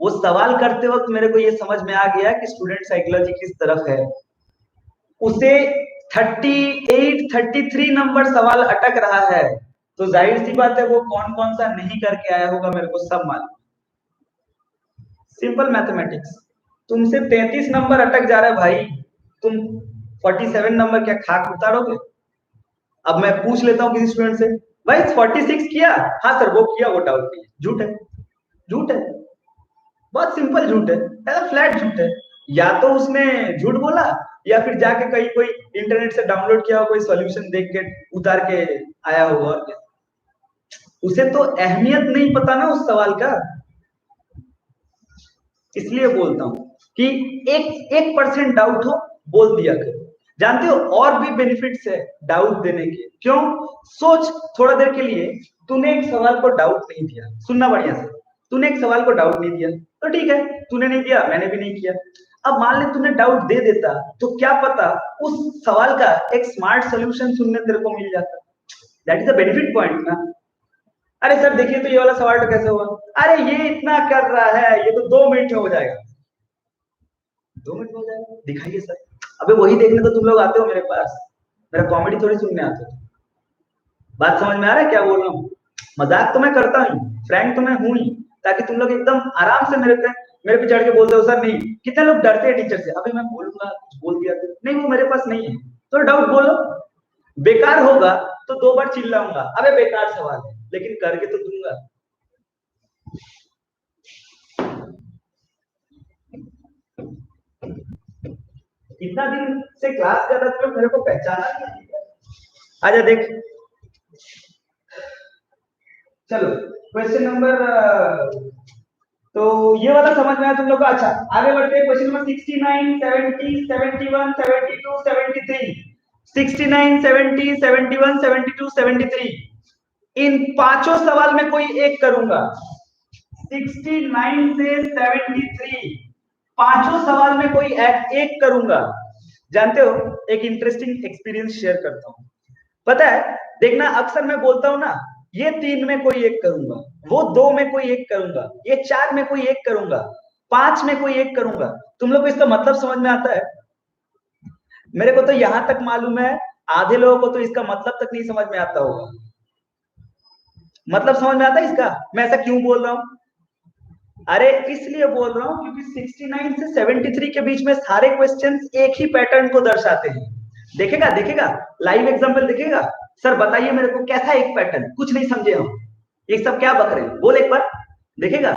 वो सवाल करते वक्त मेरे को ये समझ में आ गया कि स्टूडेंट साइकोलॉजी किस तरफ है। उसे 38 33 नंबर सवाल अटक रहा है, तो जाहिर सी बात है वो कौन कौन सा नहीं करके आया होगा, मेरे को सब मालूम। Simple mathematics. तुमसे 33 नंबर अटक जा रहा है भाई, तुम 47 नंबर क्या खाक उतारोगे? अब मैं पूछ लेता हूँ किसी स्टूडेंट से, भाई 46 किया? हाँ सर वो किया, वो डाउट नहीं है। झूठ है, झूठ है, बहुत सिंपल झूठ है, फ्लैट झूठ है। या तो उसने झूठ बोला, या फिर जाके कहीं कोई इंटरनेट से डाउनलोड किया हो, कोई सॉल्यूशन देख के उतार के आया होगा, और क्या। उसे तो अहमियत नहीं पता ना उस सवाल का। इसलिए बोलता हूं कि 1% डाउट हो, बोल दिया करो। जानते हो और भी बेनिफिट्स है डाउट देने के, क्यों? सोच थोड़ा देर के लिए, तूने एक सवाल को डाउट नहीं दिया, सुनना बढ़िया से, तूने एक सवाल को डाउट नहीं दिया, तो ठीक है, तूने नहीं दिया, मैंने भी नहीं किया। अब मान ले तूने डाउट दे देता, तो क्या पता उस सवाल का एक स्मार्ट सोल्यूशन सुनने तेरे को मिल जाता। That is the benefit point ना। अरे सर देखिए तो ये वाला सवाल तो कैसे हुआ? अरे ये इतना कर रहा है, ये तो 2 मिनट में हो जाएगा। 2 मिनट में हो जाएगा, दिखाइए सर। अबे वही देखने तो तुम लोग आते हो मेरे पास, मेरा कॉमेडी थोड़ी सुनने आते हो। बात समझ में आ रहा है क्या बोल रहा हूँ? मजाक तो मैं करता हूँ, फ्रैंक तो मैं हूँ ही, ताकि तुम लोग एकदम आराम से मेरे पे चढ़ के बोलते हो सर नहीं। कितने लोग डरते हैं टीचर से, अभी मैं बोलूंगा कुछ बोल दिया तो नहीं, वो मेरे पास नहीं है, तो डाउट बोलो। बेकार होगा तो 2 बार चिल्लाऊंगा, अबे बेकार सवाल है, लेकिन करके तो दूंगा। इतना दिन से क्लास कर रहा था, मेरे को पहचाना नहीं। आजा देख, चलो क्वेश्चन नंबर, तो ये वाला समझ में आया तुम लोग को? अच्छा आगे बढ़ते हैं, क्वेश्चन नंबर 69 70 71 72 73। 69 70 71 72 73, इन पांचों सवाल में कोई एक करूंगा। 69 से 73 पांचों सवाल में कोई एक करूंगा। जानते हो, एक इंटरेस्टिंग एक्सपीरियंस शेयर करता हूं। पता है, देखना अक्सर मैं बोलता हूं ना, ये 3 में कोई एक करूंगा, वो 2 में कोई एक करूंगा, ये 4 में कोई एक करूंगा, 5 में कोई एक करूंगा। तुम लोग को इसका मतलब समझ में आता है? मेरे को तो यहां तक मालूम है, आधे लोगों को तो इसका मतलब तक नहीं समझ में आता होगा। मतलब समझ में आता है इसका, मैं ऐसा क्यों बोल रहा हूं? अरे इसलिए बोल रहा हूं क्योंकि 69 से 73 के बीच में सारे क्वेश्चंस एक ही पैटर्न को दर्शाते हैं। देखेगा देखेगा, लाइव एग्जांपल देखेगा। सर बताइए मेरे को कैसा एक पैटर्न, कुछ नहीं समझे हम, ये सब क्या बक रहे हैं, बोल एक बार। देखेगा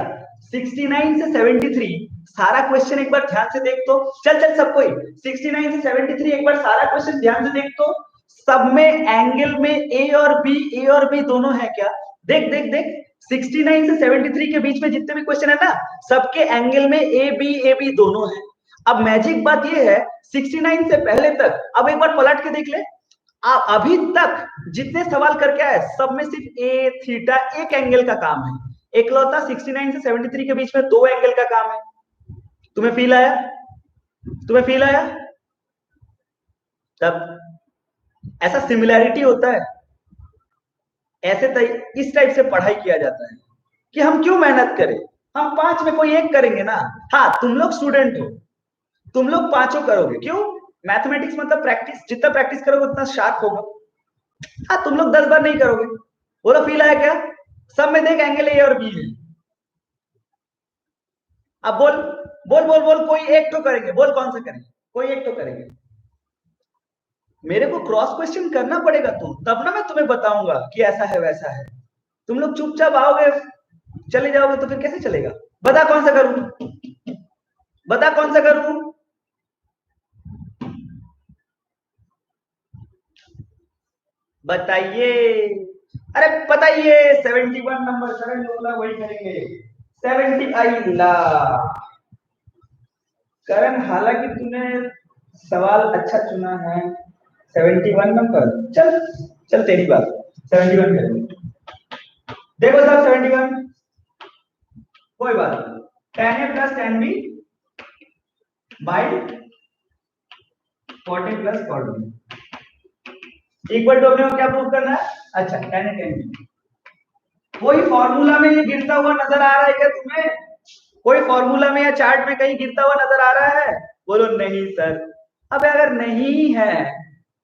69 से 73 सारा क्वेश्चन एक बार ध्यान से देख तो, चल चल सब कोई 69 से 73 एक बार सारा क्वेश्चन ध्यान से देख तो, सब में एंगल में ए और बी दोनों है क्या? देख देख देख, 69 से 73 के बीच में जितने भी क्वेश्चन है ना, सबके एंगल में ए बी दोनों है। अब मैजिक बात ये है, 69 से पहले तक अब एक बार पलट के देख ले, अभी तक जितने सवाल करके आए सब में सिर्फ ए थीटा एक एंगल का काम है, एकलौता 69 से 73 के बीच में दो एंगल का काम है। तुम्हें फील आया? तुम्हें फील आया? तब ऐसा सिमिलैरिटी होता है, ऐसे इस टाइप से पढ़ाई किया जाता है कि हम क्यों मेहनत करें, हम पांच में कोई एक करेंगे ना। हाँ तुम लोग स्टूडेंट हो, तुम लोग पांचों करोगे, क्यों? मैथमेटिक्स मतलब प्रैक्टिस, जितना प्रैक्टिस करोगे उतना शार्प होगा। हाँ तुम लोग 10 बार नहीं करोगे। बोलो फील आया क्या? सब में देख एंगल ए और बी है। अब बोल बोल बोल बोल, कोई एक तो करेंगे, बोल कौन सा करेंगे, कोई एक तो करेंगे। मेरे को क्रॉस क्वेश्चन करना पड़ेगा तुम, तब ना मैं तुम्हें बताऊंगा कि ऐसा है वैसा है। तुम लोग चुपचाप आओगे चले जाओगे तो फिर कैसे चलेगा? बता कौन सा करूं, बता कौन सा करूं? बताइए, अरे बताइए। 71 नंबर करण लोला वही करेंगे। 70 आई ला करण, हालांकि तूने सवाल अच्छा चुना है। 71 नंबर, चल चल तेरी बात, 71 करेंगे। देखो साहब 71, कोई बात नहीं, tan a plus tan b by 40 plus 40 equal to, अपने को क्या प्रूव करना है? अच्छा टेन ए टेन बी। कोई फॉर्मूला में ये गिरता हुआ नजर आ रहा है क्या तुम्हें? कोई फॉर्मूला में या चार्ट में कहीं गिरता हुआ नजर आ रहा है? बोलो नहीं सर। अब अगर नहीं है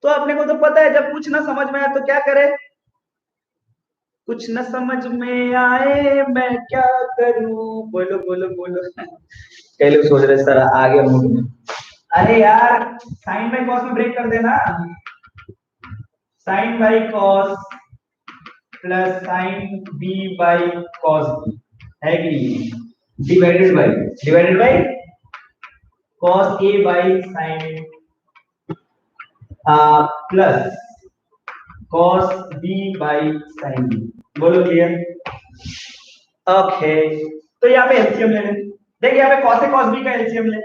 तो अपने को तो पता है, जब कुछ ना समझ में आए तो क्या करे? कुछ न समझ में आए मैं क्या करूं, बोलो बोलो बोलो। कई लोग सोच रहे सर आ गया मूड में। अरे यार साइन बाई कॉस में ब्रेक कर देना, sine by cos plus sine b by cos b है कि नहीं, divided by cos A by sine plus cos b by sine b. बोलो क्लियर? ओके, तो यहाँ पे एलसीएम ले लें। देख यहाँ पे कॉस ए कॉस बी का एलसीएम ले,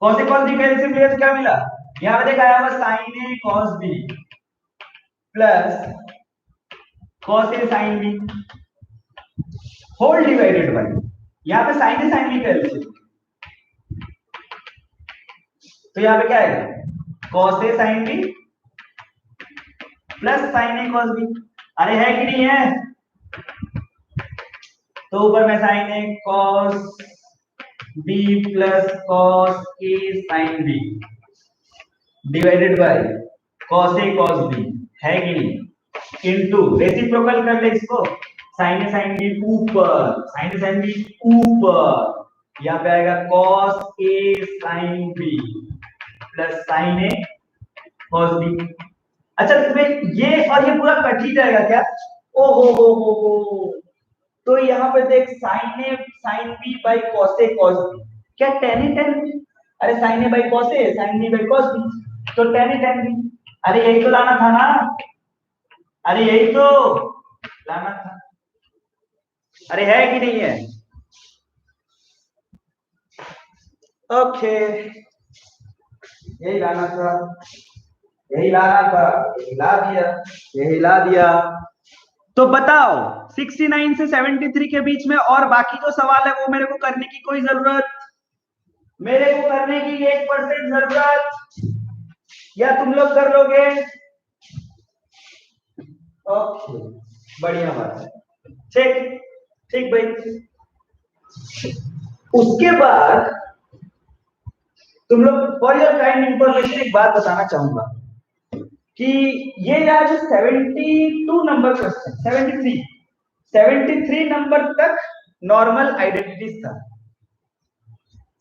कॉस ए कॉस बी का एलसीएम लिया तो क्या मिला? यहाँ पे देख आया हुआ sign a cos b plus cos a sine b whole divided by, यहाँ पे साइन ए साइन बी का एलसीएम, तो यहाँ पे क्या आएगा? Cos a sine b plus sine a cos b. अरे है कि नहीं है? तो ऊपर में sine a cos b plus cos a sine b divided by cos a cos b है कि नहीं, इनटू रेसिप्रोकल कर ले इसको, साइन ए साइन बी ऊपर, साइन ए साइन बी ऊपर, यहाँ पे आएगा cos a sine b plus sine a cos B. अच्छा तुम्हें ये और ये पूरा कट ही जाएगा क्या? ओ हो, तो यहाँ पे देख sine a sine b by cos a cos b, क्या टेन ए टेन बी? अरे sine A by cos a sine b by cos b, तो टेन ए टेन बी। अरे यही तो लाना था ना, अरे यही तो लाना था। अरे है कि नहीं है? ओके, यही लाना था, यही लाना था, यही ला दिया, यही ला दिया। तो बताओ 69 से 73 के बीच में और बाकी जो सवाल है वो मेरे को करने की कोई जरूरत, मेरे को करने की 1% जरूरत, या तुम लोग कर लोगे? ओके बढ़िया बात है, ठीक ठीक भाई। उसके बाद तुम लोग फॉर योर काइंड इंफॉर्मेशन एक बात बताना चाहूंगा कि ये यार जो 72 नंबर क्वेश्चन 73 नंबर तक नॉर्मल आइडेंटिटीज था।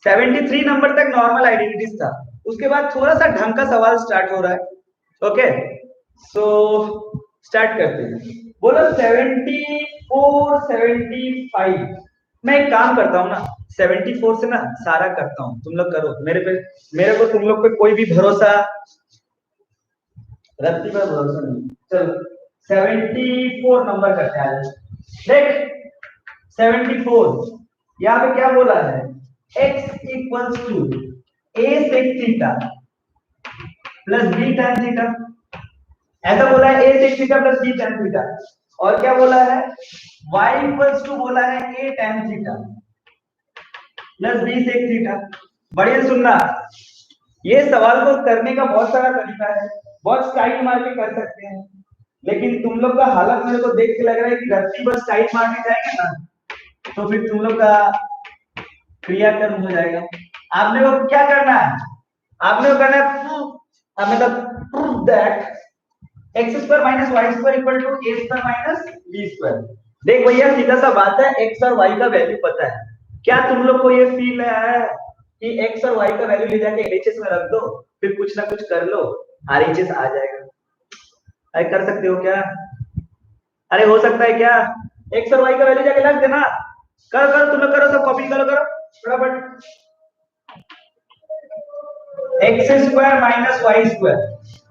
73 नंबर तक नॉर्मल आइडेंटिटीज था। उसके बाद थोड़ा सा ढंग का सवाल स्टार्ट हो रहा है। ओके, सो स्टार्ट करते हैं। बोलो 74 75। मैं एक काम करता हूँ ना, 74 से ना सारा करता हूँ, तुम लोग करो मेरे को तुम लोग पे कोई भी भरोसा, रत्ती पर भरोसा नहीं। चलो 74 नंबर करते हैं। देख 74 यहाँ पे क्या बोला है, x equals to a sec theta plus b tan theta, ऐसा बोला है a sec theta plus b tan theta. और क्या बोला है, y इक्वल्स टू बोला है a tan theta plus b sec theta. बढ़िया सुनना, ये सवाल को करने का बहुत सारा तरीका है, बहुत स्टाइल मार के कर सकते हैं, लेकिन तुम लोग का हालत मेरे को देख के लग रहा है कि रत्ती बस स्टाइल मारने जाएगा ना तो फिर तुम लोग का क्रियाकर्म हो जाएगा। आपने को क्या करना है, आपने को करना है मतलब prove that x square minus y square equal to a square minus b square. देख भैया सीधा सा बात है, x और y का वैल्यू पता है। क्या तुम लोग को ये फील है कि x और y का वैल्यू ले जाके LHS में रख दो, फिर कुछ ना कुछ कर लो, RHS आ जाएगा? अरे कर सकते हो क्या? अरे हो सकता है क्या? x और y का वैल्यू जाके रख देना। करो करो तुम लोग करो, सब कॉपी करो करो फटाफट। X square minus y square,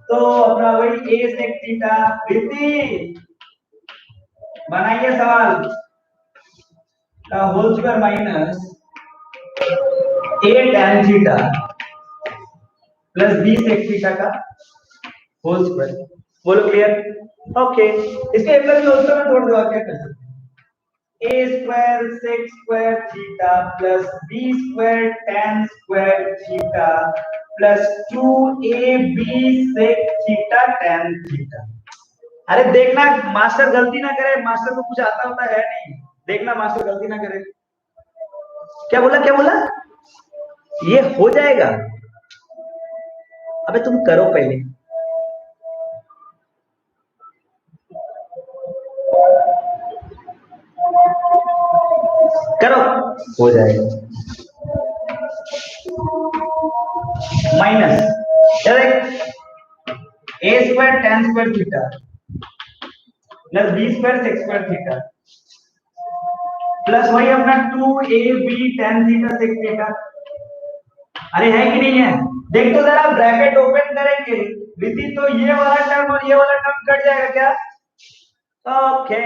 तो अपना वही a sec थीटा। प्रीति बनाइए सवाल का whole square minus a tan theta plus b sec theta का होल स्क्वायर। बोलो क्लियर? ओके, इसके प्लस होल स्क्वायर में तोड़ दो, क्या कर सकते हैं। a square sec square theta plus b square tan square theta plus 2ab sec theta tan theta. अरे देखना मास्टर गलती ना करे, मास्टर को कुछ आता होता है नहीं, देखना मास्टर गलती ना करे। क्या बोला क्या बोला? ये हो जाएगा? अबे तुम करो पहले। करो, हो जाएगा। Minus a square tan square theta plus b square sec square theta plus वही अपना 2ab tan theta sec theta. अरे है कि नहीं है? देख तो जरा, ब्रैकेट ओपन करेंगे विधि तो ये वाला टर्म और ये वाला टर्म कट जाएगा क्या? ओके,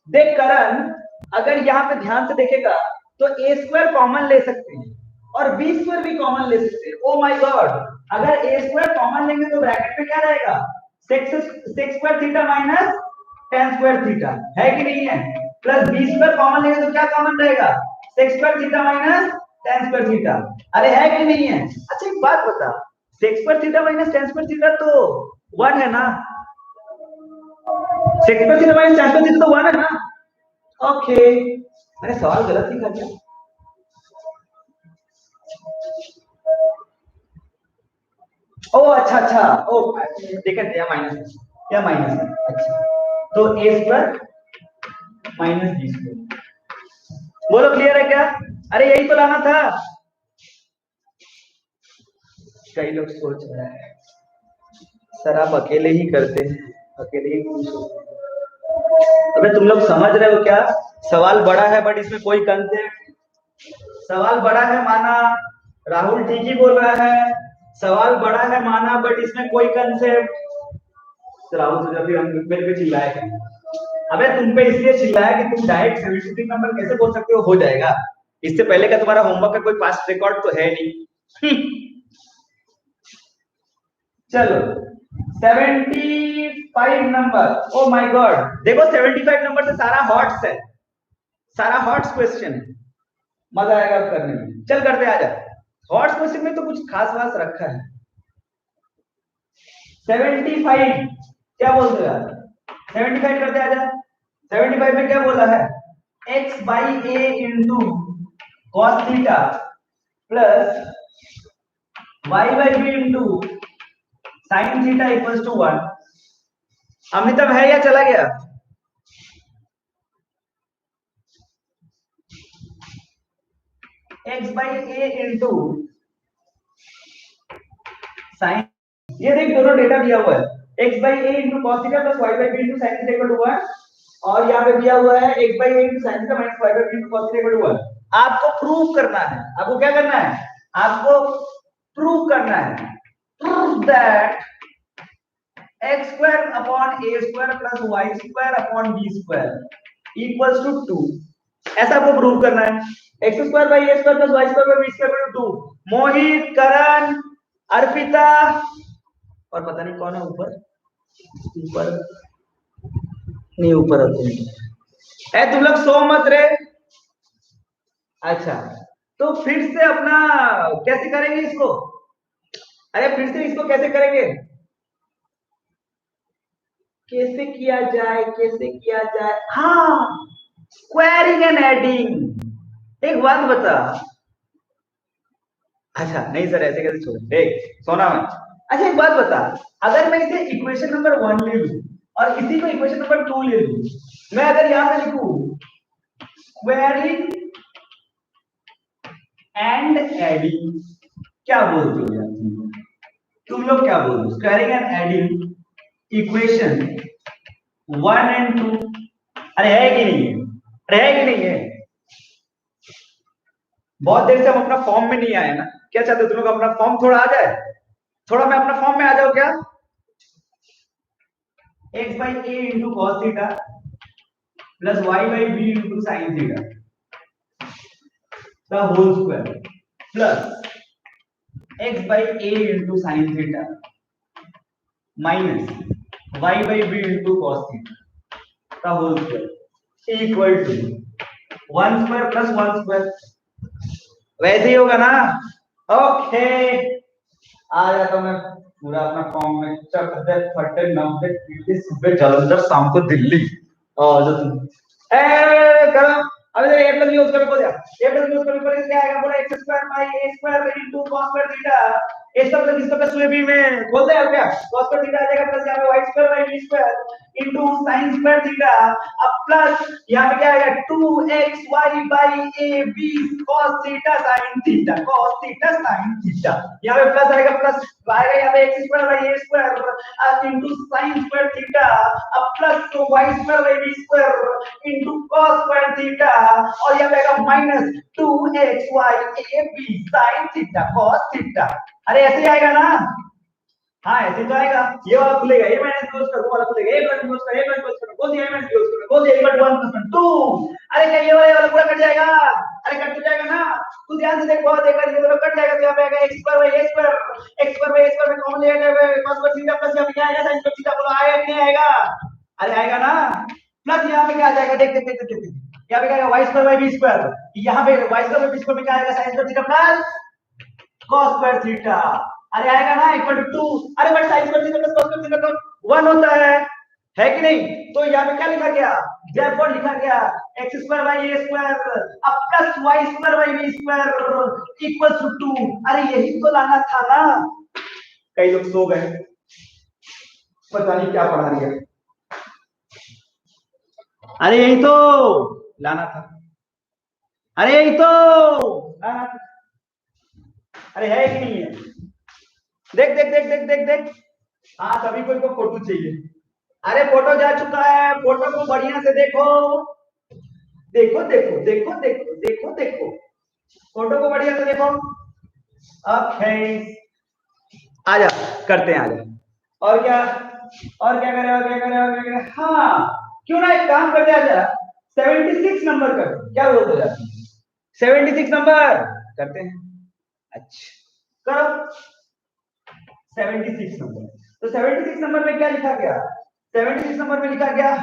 देख करण, अगर यहाँ पे ध्यान से देखेगा तो a स्क्वायर कॉमन ले सकते हैं और b स्क्वायर भी कॉमन ले सकते हैं। ओ माय गॉड, अगर a स्क्वायर कॉमन लेंगे तो ब्रैकेट में क्या रहेगा, sec square theta minus tan square theta, है कि नहीं है? प्लस b स्क्वायर कॉमन लेंगे तो क्या कॉमन रहेगा, sec square theta minus tan square theta. अरे है कि नहीं है? अच्छा एक बात बता, sec square theta minus tan square theta तो 1 है ना, sec square theta minus tan square theta तो 1 है ना। ओके, मैंने सवाल गलत लिखा क्या? ओ अच्छा अच्छा, ओ देखा क्या माइनस, क्या माइनस है? अच्छा, तो a square minus b square. बोलो क्लियर है क्या? अरे यही तो लाना था। कई लोग सोच रहे हैं सर आप अकेले ही करते हैं, अकेले ही खुश होते हैं। अबे तुम लोग समझ रहे हो क्या? सवाल बड़ा है बट इसमें कोई कंसेप्ट, सवाल बड़ा है माना, राहुल ठीक ही बोल रहा है, सवाल बड़ा है माना बट इसमें कोई कंसेप्ट। राहुल से जब हम मेरे पे चिल्लाए, अबे तुम पे इसलिए चिल्लाया कि तुम डायरेक्ट 73 नंबर कैसे बोल सकते हो हो जाएगा? इससे पहले का तुम्हारा होमवर्क का कोई पास्ट रिकॉर्ड तो है नहीं। चलो 75 नंबर, ओ माय गॉड, देखो 75 नंबर से सारा हॉट्स है, सारा हॉट्स क्वेश्चन है, मजा आएगा करने में। चल करते आजा, हॉट्स क्वेश्चन में तो कुछ खास वास रखा है। 75 क्या बोलते हो? 75 करते आजा। 75 में क्या बोला है, x by a into cos theta plus y by b into sine theta equals to 1। Amitabh है या चला गया? x by a into sine, ये देख दोनों डेटा दिया हुआ है x by a into cos theta plus y by b into sine theta equal to 1, और यहाँ पे दिया हुआ है x by a into sine theta minus y by b into cos theta equal to 1। आपको प्रूव करना है, आपको क्या करना है, आपको प्रूव करना है, prove that x square upon a square plus y square upon b square equals to 2। ऐसा आपको प्रूव करना है। x square by a square plus y square by b square equal to 2। Mohit, Karan, Arpita और पता नहीं कौन है ऊपर, ऊपर नहीं, ऊपर है तुम लोग, सो मत रे। अच्छा, तो फिर से अपना कैसे करेंगे इसको, अरे फिर से इसको कैसे करेंगे, कैसे किया जाए, कैसे किया जाए, हाँ, स्क्वायरिंग एंड एडिंग। एक बात बता, अच्छा नहीं सर ऐसे कैसे छोड़, देख सोना में, अच्छा एक बात बता, अगर मैं इसे इक्वेशन नंबर 1 ले लूं और इसी को इक्वेशन नंबर 2 ले लूं, मैं अगर यहां पे लिखूं स्क्वायरिंग एंड एडिंग, क्या बोलते हो यार तुम लोग क्या बोल रहे हो, squaring and adding equation 1 and 2, अरे है कि नहीं है, अरे है कि नहीं है, बहुत देर से हम अपना फॉर्म में नहीं आए ना, क्या चाहते हो तुम लोग अपना फॉर्म थोड़ा आ जाए, थोड़ा मैं अपना फॉर्म में आ जाऊं क्या, x by a into cos theta plus y by b into sine theta the whole square plus x by a into sine theta minus y by b into cos theta the whole square equal to 1 square plus 1 square, वैसे ही होगा ना। Okay, आ जाता मैं पूरा अपना form में, चक दे फटे 90 दिल्ली, सुबह जालंधर, शाम को दिल्ली। और जो तुम करो अभी तो ए प्लस यूज करके बोल दिया, ए प्लस यूज करके क्या आएगा, बोला x square by a square into cos square theta, इस सब प्लस इसका प्लस बी में बोल दे क्या, cos स्क्वायर थीटा आ जाएगा प्लस यहां पे y square by b square into sin square theta, अब प्लस यहां पे क्या आएगा 2xy by a b cos theta sin theta, cos theta sin theta, यहां पे प्लस आएगा, प्लस आएगा यहां पे x square by a square into sin square theta, अब plus y square by b square into cos square theta, और यहां पे आएगा minus 2xy a b sin theta cos theta. अरे ऐसे ही आएगा ना, हाँ ऐसे तो आएगा, ये वाला खुलेगा, ये माइनस क्लोज कर, वो वाला खुलेगा, ये प्लस क्लोज कर, ये प्लस क्लोज कर, बोल दिया, ये माइनस क्लोज कर, बोल दिया, इक्वल टू 1 प्लस 2। अरे क्या ये वाला पूरा कट जाएगा, अरे कट जाएगा ना, तू ध्यान से देख, बहुत देखा, ये दोनों कट जाएगा, तो यहां पे आएगा x square by a square, x square by a square में कॉमन ले जाएगा cos स्क्वायर थीटा प्लस यहां पे क्या आएगा sin स्क्वायर थीटा, बोलो आएगा कि नहीं आएगा, अरे आएगा ना, प्लस यहां पे क्या आ जाएगा, देख देख देख देख, यहां पे क्या आएगा y square by b square, यहां पे y square by b square में क्या आएगा sin square theta plus cos square theta, अरे आएगा ना इक्वल टू 2, अरे but sin square theta plus cos square theta तो 1 होता है कि नहीं, तो यहाँ पे क्या लिखा गया, therefore लिखा गया x square by a square अब plus y square by b square equal to 2। अरे यही तो लाना था ना, कई लोग सो गए, पता नहीं क्या पढ़ा रही है, अरे यही तो लाना था, अरे यही तो लाना था, अरे है कि नहीं है, देख देख देख देख देख देख, हाँ सभी को फोटो चाहिए, अरे फोटो जा चुका है, फोटो को बढ़िया से देखो, देखो देखो देखो देखो देखो देखो, फोटो को बढ़िया से देखो। ओके आजा, करते हैं आजा, और क्या, और क्या करें, और क्या करें, और क्या करें, हाँ क्यों ना एक काम करते आजा, 76 नंबर कर, क्या बोलते हो 76 नंबर करते हैं, अच्छा करो 76 नंबर, तो 76 नंबर में क्या लिखा गया, 76 नंबर में लिखा गया